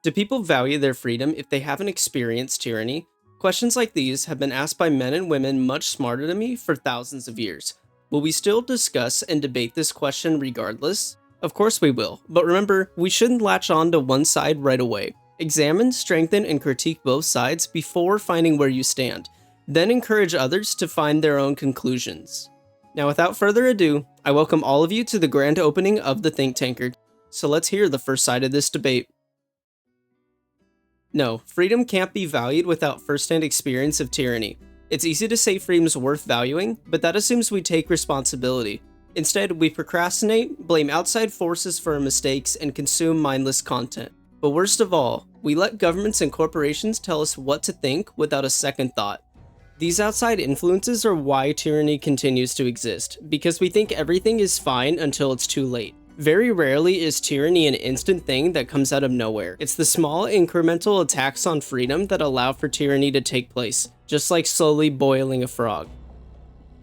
Do people value their freedom if they haven't experienced tyranny? Questions like these have been asked by men and women much smarter than me for thousands of years. Will we still discuss and debate this question regardless? Of course we will, but remember, we shouldn't latch on to one side right away. Examine, strengthen, and critique both sides before finding where you stand, then encourage others to find their own conclusions. Now, without further ado, I welcome all of you to the grand opening of the Think Tanker. So let's hear the first side of this debate. No, freedom can't be valued without first-hand experience of tyranny. It's easy to say freedom's worth valuing, but that assumes we take responsibility. Instead, we procrastinate, blame outside forces for our mistakes, and consume mindless content. But worst of all, we let governments and corporations tell us what to think without a second thought. These outside influences are why tyranny continues to exist, because we think everything is fine until it's too late. Very rarely is tyranny an instant thing that comes out of nowhere. It's the small, incremental attacks on freedom that allow for tyranny to take place, just like slowly boiling a frog.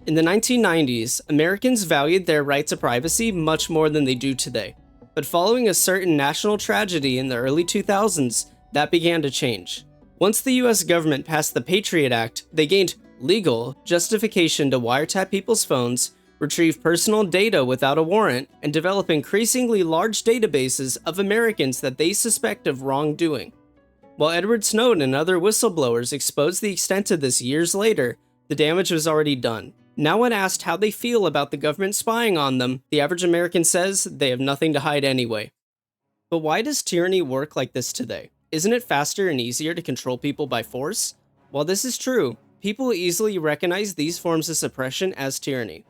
In the 1990s, Americans valued their right to privacy much more than they do today. But following a certain national tragedy in the early 2000s, that began to change. Once the US government passed the Patriot Act, they gained legal justification to wiretap people's phones, retrieve personal data without a warrant, and develop increasingly large databases of Americans that they suspect of wrongdoing. While Edward Snowden and other whistleblowers exposed the extent of this years later, the damage was already done. Now when asked how they feel about the government spying on them, the average American says they have nothing to hide anyway. But why does tyranny work like this today? Isn't it faster and easier to control people by force? While this is true, people easily recognize these forms of suppression as tyranny.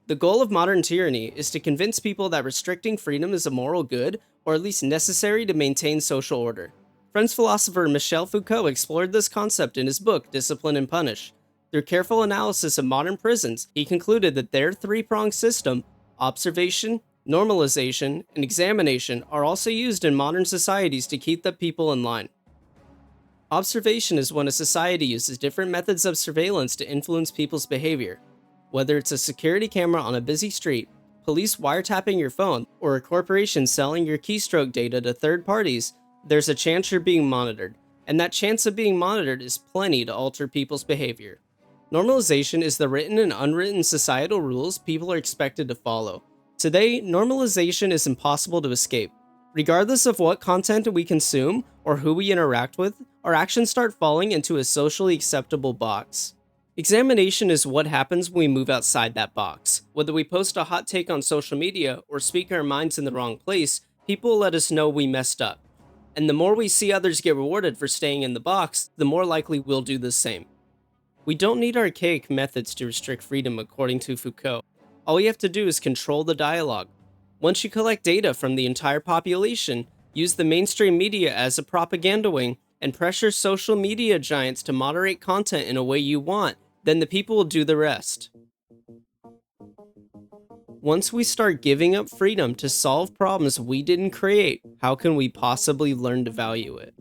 The goal of modern tyranny is to convince people that restricting freedom is a moral good, or at least necessary to maintain social order. French philosopher Michel Foucault explored this concept in his book Discipline and Punish. Through careful analysis of modern prisons, he concluded that their three-pronged system, observation, normalization, and examination, are also used in modern societies to keep the people in line. Observation is when a society uses different methods of surveillance to influence people's behavior. Whether it's a security camera on a busy street, police wiretapping your phone, or a corporation selling your keystroke data to third parties, there's a chance you're being monitored, and that chance of being monitored is plenty to alter people's behavior. Normalization is the written and unwritten societal rules people are expected to follow. Today, normalization is impossible to escape. Regardless of what content we consume or who we interact with, our actions start falling into a socially acceptable box. Examination is what happens when we move outside that box. Whether we post a hot take on social media or speak our minds in the wrong place, people will let us know we messed up. And the more we see others get rewarded for staying in the box, the more likely we'll do the same. We don't need archaic methods to restrict freedom, according to Foucault. All you have to do is control the dialogue. Once you collect data from the entire population, use the mainstream media as a propaganda wing, and pressure social media giants to moderate content in a way you want, then the people will do the rest. Once we start giving up freedom to solve problems we didn't create, how can we possibly learn to value it?